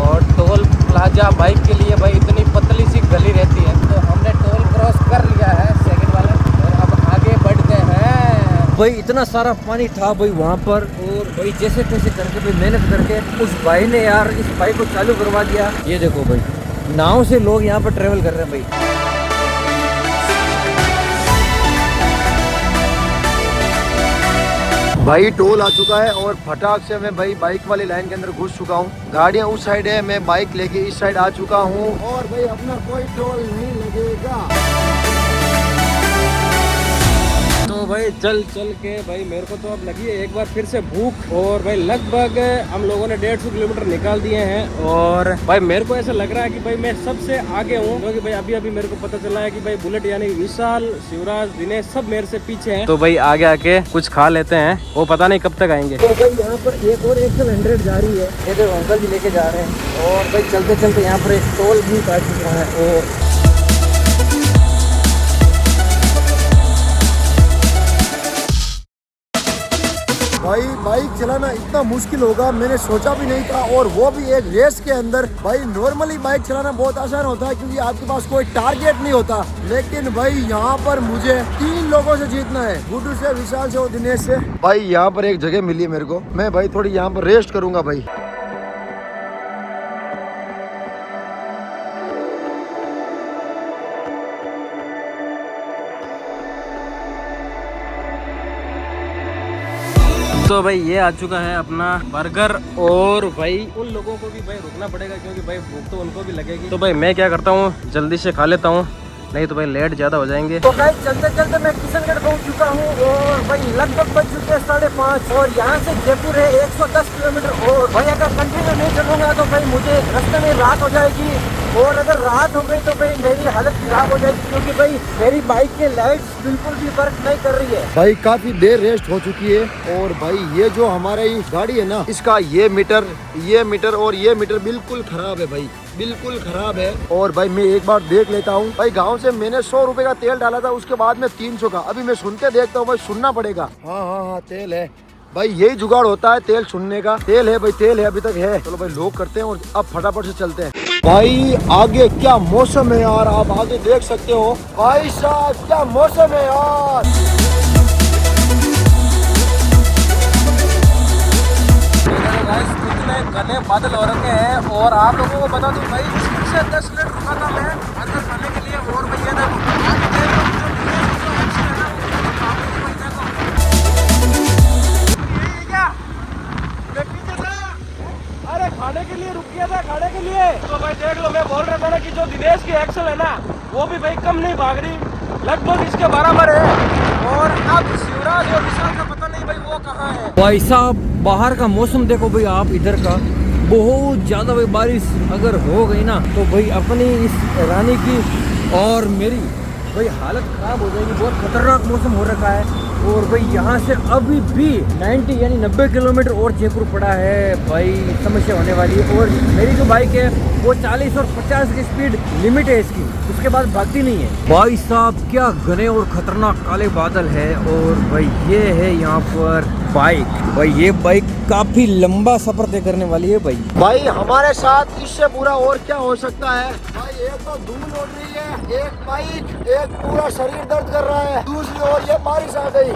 और टोल प्लाजा बाइक के लिए भाई इतनी पतली सी गली रहती है, तो हमने टोल क्रॉस कर लिया है सेकंड वाला और अब आगे बढ़ते हैं। भाई इतना सारा पानी था भाई वहाँ पर, और भाई जैसे तैसे करके भाई मेहनत करके उस भाई ने यार इस बाइक को चालू करवा दिया। ये देखो भाई नाव से लोग यहाँ पर ट्रेवल कर रहे हैं भाई। भाई टोल आ चुका है और फटाक से मैं भाई बाइक वाली लाइन के अंदर घुस चुका हूँ। गाड़ियाँ उस साइड है, मैं बाइक लेके इस साइड आ चुका हूँ और भाई अपना कोई टोल नहीं लगेगा। तो भाई चल के भाई मेरे को तो अब लगी है एक बार फिर से भूख। और भाई लगभग हम लोगों ने 150 किलोमीटर निकाल दिए हैं और भाई मेरे को ऐसा लग रहा है कि भाई मैं सबसे आगे हूँ, क्योंकि भाई अभी मेरे को पता चला है कि भाई बुलेट यानी विशाल, शिवराज, दिनेश सब मेरे से पीछे हैं। तो भाई आगे आके कुछ खा लेते हैं, वो पता नहीं कब तक आएंगे। तो भाई यहाँ पर एक और 100 जा रही है, ये तो अंकल जी लेके जा रहे हैं। और भाई चलते चलते यहाँ पर एक टोल भी काट चुका है। और भाई बाइक चलाना इतना मुश्किल होगा मैंने सोचा भी नहीं था, और वो भी एक रेस के अंदर। भाई नॉर्मली बाइक चलाना बहुत आसान होता है क्योंकि आपके पास कोई टारगेट नहीं होता, लेकिन भाई यहाँ पर मुझे 3 लोगों से जीतना है, गुड्डू से, विशाल से और दिनेश से। भाई यहाँ पर एक जगह मिली है मेरे को, मैं भाई थोड़ी यहाँ पर रेस्ट करूंगा भाई। तो भाई ये आ चुका है अपना बर्गर। और भाई उन लोगों को भी भाई रुकना पड़ेगा क्योंकि भाई भूख तो उनको भी लगेगी। तो भाई मैं क्या करता हूँ, जल्दी से खा लेता हूँ नहीं तो भाई लेट ज़्यादा हो जाएंगे। तो गाइस चलते चलते मैं किशनगढ़ पहुंच चुका हूं और भाई लगभग बज चुके हैं 5:30 और यहां से जयपुर है 110 किलोमीटर। और भाई अगर कंटिन्यू नहीं चलूंगा तो भाई मुझे रास्ते में रात हो जाएगी और अगर रात हो गई तो भाई मेरी हालत खराब हो जाएगी क्योंकि भाई मेरी बाइक के लाइट्स बिल्कुल भी वर्क नहीं कर रही है। भाई काफी देर रेस्ट हो चुकी है और भाई ये जो हमारी गाड़ी है ना, इसका ये मीटर और ये मीटर बिल्कुल खराब है भाई, बिल्कुल खराब है। और भाई मैं एक बार देख लेता हूँ। भाई गांव से मैंने 100 रुपए का तेल डाला था, उसके बाद में 300 का। अभी मैं सुनते देखता हूँ भाई, सुनना पड़ेगा। हाँ तेल है भाई, यही जुगाड़ होता है तेल सुनने का। तेल है भाई, तेल है, अभी तक है। चलो भाई लोग करते हैं और अब फटाफट से चलते हैं। भाई आगे क्या मौसम है यार, आप आगे देख सकते हो। भाई साहब क्या मौसम है यार। कितने घने बादल हो रखे हैं और आप लोगों को बता दूं भाई, 10 मिनट रुका था मैं अंदर जाने के लिए। और भैया अरे खाने के लिए रुक गया था, खाने के लिए। तो भाई देख लो, मैं बोल रहा था ना कि जो दिनेश की एक्सल है ना, वो भी भाई कम नहीं भाग रही, लगभग इसके बराबर है। और अब शिवराज और विशाल का पता नहीं भाई वो कहाँ है। भाई साहब बाहर का मौसम देखो भाई आप, इधर का बहुत ज़्यादा भाई बारिश अगर हो गई ना तो भाई अपनी इस रानी की और मेरी भाई हालत ख़राब हो जाएगी। बहुत खतरनाक मौसम हो रखा है। और भाई यहाँ से अभी भी 90 किलोमीटर और जयपुर पड़ा है। भाई समस्या होने वाली है। और मेरी जो बाइक है वो 40 और 50 की स्पीड लिमिट है इसकी, उसके बाद भागती नहीं है। भाई साहब क्या घने और खतरनाक काले बादल है। और भाई ये है यहाँ पर बाइक। भाई ये बाइक काफी लंबा सफर तय करने वाली है भाई हमारे साथ इससे बुरा और क्या हो सकता है। भाई एक तो धूल उड़ रही है, एक बाइक, एक पूरा शरीर दर्द कर रहा है, दूसरी ओर ये बारिश आ गई।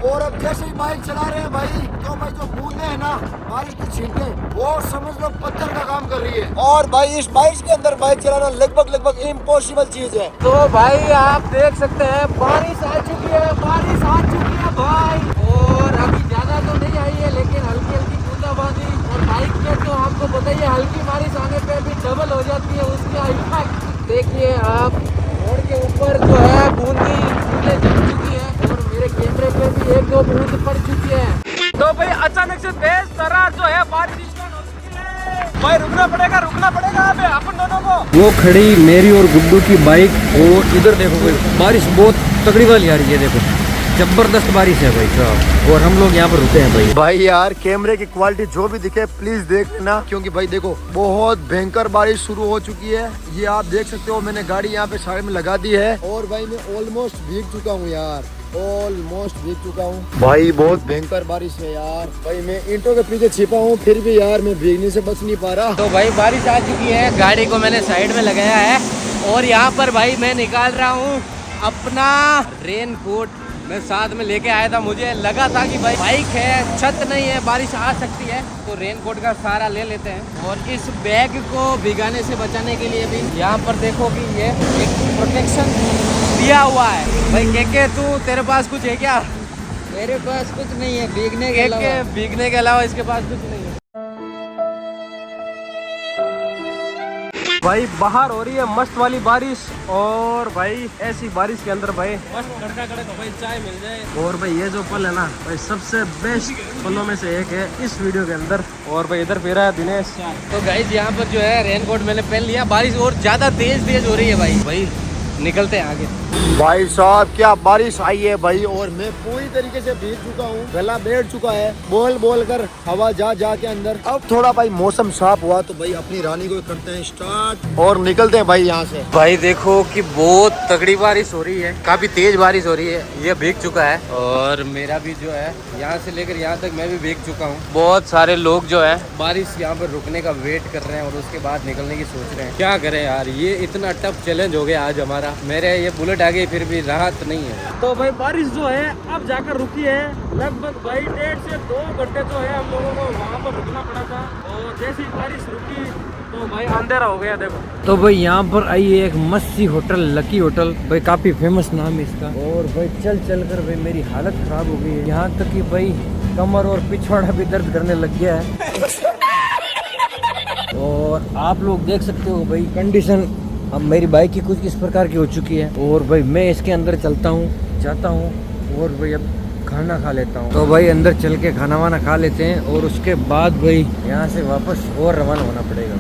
और अब जैसे ही बाइक चला रहे हैं भाई, तो भाई जो बूंदे है ना बारिश की छींटे, वो समझ लो पत्थर का काम कर रही है। और भाई इस बारिश के अंदर बाइक चलाना लगभग इम्पॉसिबल चीज है। तो भाई आप देख सकते हैं बारिश आ चुकी है, भाई। और अभी ज्यादा तो नहीं आई है लेकिन हल्की हल्की बूंदाबांदी। और बाइक में तो आपको बताइए हल्की बारिश आने पे भी डबल हो जाती है उसकी इफेक्ट। देखिए आप, रोड के ऊपर जो है बूंदी जम चुकी है और मेरे कैमरे पे भी 1-2 बूंद पड़ चुकी है। तो भाई अचानक से तेज तरार जो है बारिश स्टार्ट हो चुकी है। भाई रुकना पड़ेगा अबे अपन दोनों को। वो खड़ी मेरी और गुड्डू की बाइक। और इधर देखो भाई बारिश बहुत तगड़ी वाली आ रही है, देखो जबरदस्त बारिश है भाई साहब। और हम लोग यहाँ पर रुके हैं भाई यार कैमरे की क्वालिटी जो भी दिखे प्लीज देख लेना, क्योंकि भाई देखो बहुत भयंकर बारिश शुरू हो चुकी है। ये आप देख सकते हो, मैंने गाड़ी यहाँ पे साइड में लगा दी है और भाई मैं ऑलमोस्ट भीग चुका हूँ यार, भाई बहुत भयंकर बारिश है यार। भाई मैं ईंटों के पीछे छिपा हूँ फिर भी यार मैं भीगने से बच नहीं पा रहा। तो भाई बारिश आ चुकी है, गाड़ी को मैंने साइड में लगाया है और यहाँ पर भाई मैं निकाल रहा हूँ अपना रेन कोट। मैं साथ में लेके आया था, मुझे लगा था कि भाई बाइक है, छत नहीं है, बारिश आ सकती है, तो रेन कोट का सहारा ले लेते हैं। और इस बैग को भिगाने से बचाने के लिए भी यहाँ पर देखो कि ये एक प्रोटेक्शन दिया हुआ है। भाई के तू, तेरे पास कुछ है क्या? मेरे पास कुछ नहीं है भीगने के अलावा इसके पास कुछ नहीं है। भाई बाहर हो रही है मस्त वाली बारिश और भाई ऐसी बारिश के अंदर भाई मस्त कड़का कड़क भाई चाय मिल जाए। और भाई ये जो पल है ना भाई सबसे बेस्ट पलों में से एक है इस वीडियो के अंदर। और भाई इधर फिर है दिनेश। तो गाइस यहाँ पर जो है रेनकोट मैंने पहन लिया, बारिश और ज्यादा तेज हो रही है भाई निकलते हैं आगे। भाई साहब क्या बारिश आई है भाई, और मैं पूरी तरीके से भीग चुका हूँ, गला बैठ चुका है, बोल कर हवा जा के अंदर। अब थोड़ा भाई मौसम साफ हुआ तो भाई अपनी रानी को करते हैं स्टार्ट और निकलते हैं भाई यहाँ से। भाई देखो कि बहुत तगड़ी बारिश हो रही है, काफी तेज बारिश हो रही है। ये भीग चुका है और मेरा भी जो है यहाँ से लेकर यहाँ तक मैं भी भीग चुका हूँ। बहुत सारे लोग जो है बारिश यहाँ पर रुकने का वेट कर रहे हैं और उसके बाद निकलने की सोच रहे हैं। क्या करें यार, ये इतना टफ चैलेंज हो गया आज हमारा। मेरे ये बुलेट आ गई फिर भी राहत नहीं है। तो भाई बारिश जो है अब जाकर रुकी है, लगभग भाई 1.5 से 2 घंटे जो है हम लोगों को वहाँ पर रुकना पड़ा था। और जैसे ही बारिश रुकी तो भाई अंधेरा हो गया। देखो तो भाई यहाँ पर आई है एक मस्त सी होटल, लकी होटल भाई, काफी फेमस नाम है इसका। और भाई चल कर भाई मेरी हालत खराब हो गई है, यहाँ तक कि भाई कमर और पिछवाड़ा भी दर्द करने लग गया है। और आप लोग देख सकते हो भाई कंडीशन अब मेरी बाइक की कुछ इस प्रकार की हो चुकी है और भाई मैं इसके अंदर चलता हूँ, जाता हूँ और भाई अब खाना खा लेता हूँ। तो भाई अंदर चल के खाना वाना खा लेते हैं और उसके बाद भाई यहाँ से वापस और रवाना होना पड़ेगा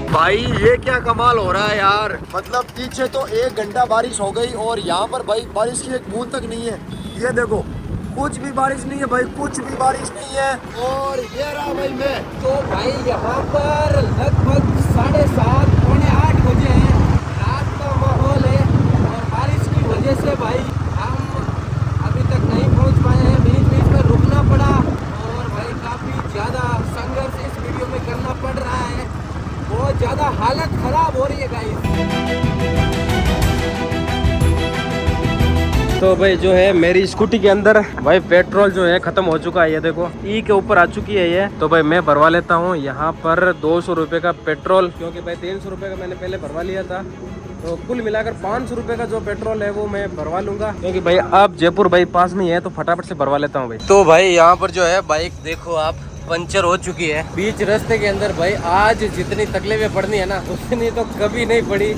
भाई ये क्या कमाल हो रहा है यार। मतलब पीछे तो 1 घंटा बारिश हो गई और यहाँ पर भाई बारिश की एक बूंद तक नहीं है। ये देखो कुछ भी बारिश नहीं है भाई, कुछ भी बारिश नहीं है। और ये रहा भाई मैं। तो भाई यहाँ पर लगभग 7:30 पौने 8 बजे हैं, रात का माहौल है और बारिश की वजह से भाई हम अभी तक नहीं पहुँच पाए हैं। बीच बीच में रुकना पड़ा और भाई काफ़ी ज़्यादा संघर्ष इस वीडियो में करना पड़ रहा है। बहुत ज़्यादा हालत ख़राब हो रही है गाइस। तो भाई जो है मेरी स्कूटी के अंदर भाई पेट्रोल जो है खत्म हो चुका है। ये देखो ई के ऊपर आ चुकी है ये। तो भाई मैं भरवा लेता हूँ यहाँ पर 200 रुपये का पेट्रोल, क्योंकि भाई 300 रुपये का मैंने पहले भरवा लिया था। तो कुल मिलाकर 500 रुपये का जो पेट्रोल है वो मैं भरवा लूंगा, क्योंकि भाई अब जयपुर भाई पास में ही है तो फटाफट से भरवा लेता हूँ भाई। तो भाई यहाँ पर जो है बाइक देखो आप पंचर हो चुकी है बीच रास्ते के अंदर। भाई आज जितनी तकलीफें पड़नी है ना उतनी तो कभी नहीं पड़ी।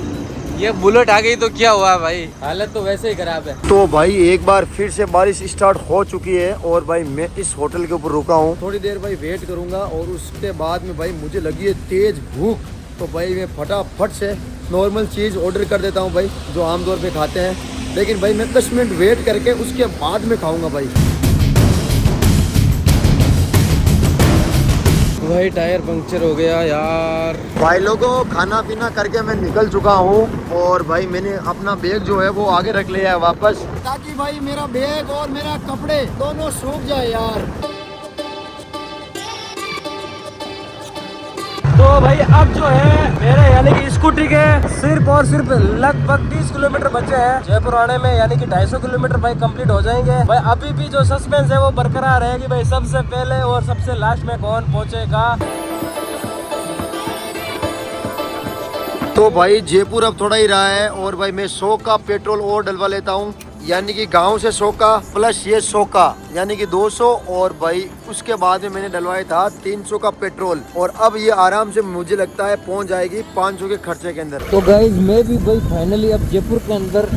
ये बुलेट आ गई तो क्या हुआ भाई, हालत तो वैसे ही खराब है। तो भाई एक बार फिर से बारिश स्टार्ट हो चुकी है और भाई मैं इस होटल के ऊपर रुका हूँ। थोड़ी देर भाई वेट करूंगा और उसके बाद में भाई मुझे लगी है तेज भूख। तो भाई मैं फटाफट से नॉर्मल चीज़ ऑर्डर कर देता हूँ भाई, जो आमतौर पे खाते हैं। लेकिन भाई मैं 10 मिनट वेट करके उसके बाद में खाऊंगा भाई। भाई टायर पंक्चर हो गया यार। भाई लोगों खाना पीना करके मैं निकल चुका हूँ और भाई मैंने अपना बैग जो है वो आगे रख लिया है वापस, ताकि भाई मेरा बैग और मेरा कपड़े दोनों सूख जाए यार। तो भाई अब जो है मेरे यानी कि स्कूटी के सिर्फ और सिर्फ लगभग 30 किलोमीटर बचे हैं जयपुर आने में, यानी कि 250 किलोमीटर भाई कंप्लीट हो जाएंगे। भाई अभी भी जो सस्पेंस है वो बरकरार है कि भाई सबसे पहले और सबसे लास्ट में कौन पहुंचेगा। तो भाई जयपुर अब थोड़ा ही रहा है और भाई मैं 100 का पेट्रोल और डलवा लेता हूँ, यानी कि गांव से 100 का प्लस ये 100 का यानी कि 200। और भाई उसके बाद में मैंने डलवाया था 300 का पेट्रोल और अब ये आराम से मुझे लगता है पहुंच जाएगी 500 के खर्चे के अंदर। तो गाइज मैं भी भाई फाइनली अब जयपुर के अंदर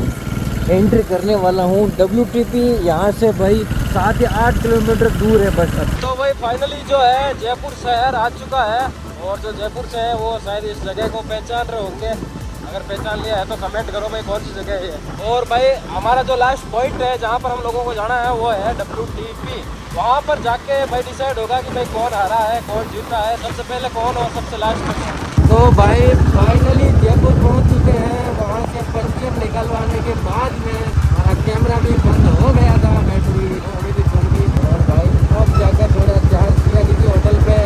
एंट्री करने वाला हूँ। WTP यहाँ से भाई 7 या 8 किलोमीटर दूर है बस अब। तो भाई फाइनली जो है जयपुर शहर आ चुका है और जो जयपुर से है वो शायद इस जगह को पहचान रहे होंगे। अगर पहचान लिया है तो कमेंट करो भाई कौन सी जगह है ये। और भाई हमारा जो लास्ट पॉइंट है जहाँ पर हम लोगों को जाना है वो है WTP। वहाँ पर जाके भाई डिसाइड होगा कि भाई कौन हारा है कौन जीता है, सबसे पहले कौन और सबसे लास्ट में। तो भाई फाइनली जयपुर पहुँच चुके हैं। वहाँ से पंचर निकलवाने के बाद में हमारा कैमरा भी बंद हो गया था, बैटरी अभी भी चल गई। और भाई अब जाकर थोड़ा चार्ज किया किसी होटल पे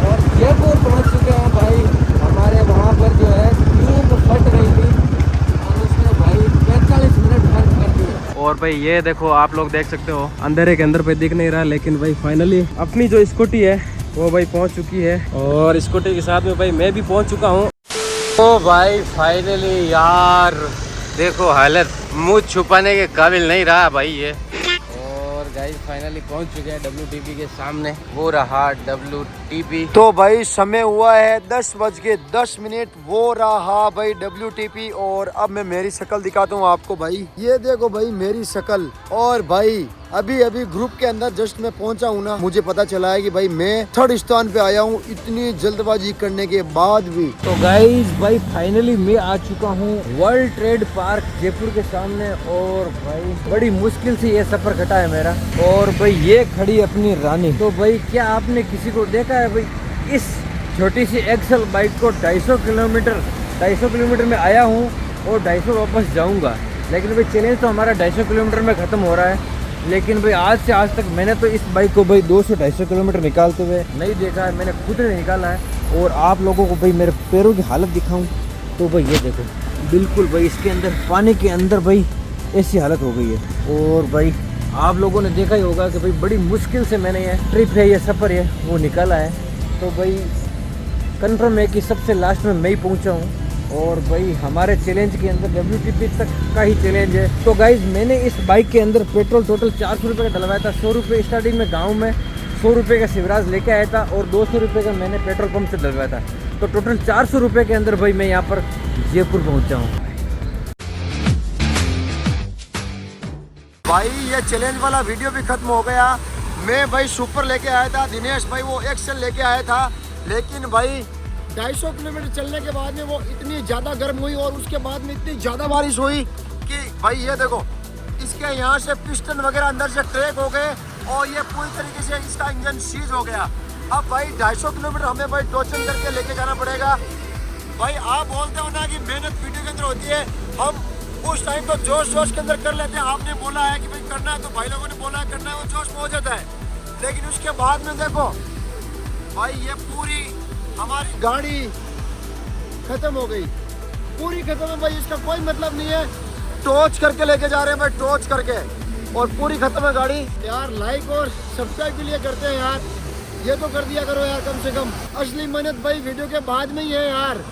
और जयपुर पहुँच चुके हैं भाई। हमारे वहाँ पर जो है नींद फट गई थी और उसने भाई 45 मिनट खर्च कर दिए। और भाई ये देखो आप लोग देख सकते हो अंधेरे के अंदर पे दिख नहीं रहा, लेकिन भाई फाइनली अपनी जो स्कूटी है वो भाई पहुंच चुकी है और स्कूटी के साथ में भाई मैं भी पहुंच चुका हूं। तो भाई फाइनली यार देखो हालत मुंह छुपाने के काबिल नहीं रहा भाई ये। और गाइस फाइनली पहुंच चुके हैं WTP के सामने, वो रहा WTP। तो भाई समय हुआ है 10:10, वो रहा भाई WTP। और अब मैं मेरी शक्ल दिखाता हूँ आपको भाई, ये देखो भाई मेरी शक्ल। और भाई अभी अभी ग्रुप के अंदर जस्ट मैं पहुंचा हूँ ना, मुझे पता चला है कि भाई मैं 3rd स्थान पे आया हूँ इतनी जल्दबाजी करने के बाद भी। तो गाइज भाई फाइनली मैं आ चुका हूँ वर्ल्ड ट्रेड पार्क जयपुर के सामने। और भाई बड़ी मुश्किल से ये सफर कटा है मेरा। और भाई ये खड़ी अपनी रानी। तो भाई क्या आपने किसी को देखा है भाई इस छोटी सी एक्सल बाइक को 250 किलोमीटर में आया हूँ और 250 वापस जाऊँगा। लेकिन भाई चैलेंज तो हमारा 250 किलोमीटर में ख़त्म हो रहा है। लेकिन भाई आज से आज तक मैंने तो इस बाइक को भाई 200-250 किलोमीटर निकालते हुए नहीं देखा है, मैंने खुद ने निकाला है। और आप लोगों को भाई मेरे पैरों की हालत दिखाऊं तो भाई ये देखो बिल्कुल भाई इसके अंदर पानी के अंदर भाई ऐसी हालत हो गई है। और भाई आप लोगों ने देखा ही होगा कि भाई बड़ी मुश्किल से मैंने ये ट्रिप है ये सफ़र है वो निकाला है। तो भाई कन्फर्म है कि सबसे लास्ट में मैं ही पहुँचा हूँ। और भाई हमारे चैलेंज के अंदर WTP तक का ही चैलेंज है। तो गाइज मैंने इस बाइक के अंदर पेट्रोल टोटल 400 रुपये का डलवाया था। 100 रुपये स्टार्टिंग में गांव में 100 रुपये का शिवराज लेके आया था और 200 रुपये का मैंने पेट्रोल पंप से डलवाया था। तो टोटल 400 रुपये के अंदर भाई मैं यहाँ पर जयपुर पहुँचा हूँ। भाई ये चैलेंज वाला वीडियो भी खत्म हो गया। मैं भाई सुपर लेके आया था, दिनेश भाई वो एक्सेल लेके आया था, लेकिन भाई 250 किलोमीटर चलने के बाद में वो इतनी ज़्यादा गर्म हुई और उसके बाद में इतनी ज़्यादा बारिश हुई कि भाई ये देखो इसके यहाँ से पिस्टन वगैरह अंदर से क्रैक हो गए और ये पूरी तरीके से इसका इंजन सीज हो गया। अब भाई 250 किलोमीटर हमें भाई टोचन करके लेके जाना पड़ेगा। भाई आप बोलते हो ना कि मेहनत वीडियो के अंदर होती है, हम उस टाइम तो जोश जोश के अंदर कर लेते हैं। आपने बोला है कि भाई करना है तो भाई लोगों ने बोला है करना है, वो जोश में हो जाता है। लेकिन उसके बाद में देखो भाई ये पूरी हमारी गाड़ी खत्म हो गई, पूरी खत्म है भाई, इसका कोई मतलब नहीं है। टॉर्च करके लेके जा रहे हैं भाई, टॉर्च करके, और पूरी खत्म है गाड़ी। यार लाइक और सब्सक्राइब के लिए करते हैं यार, ये तो कर दिया करो यार कम से कम। असली मेहनत भाई वीडियो के बाद में ही है यार।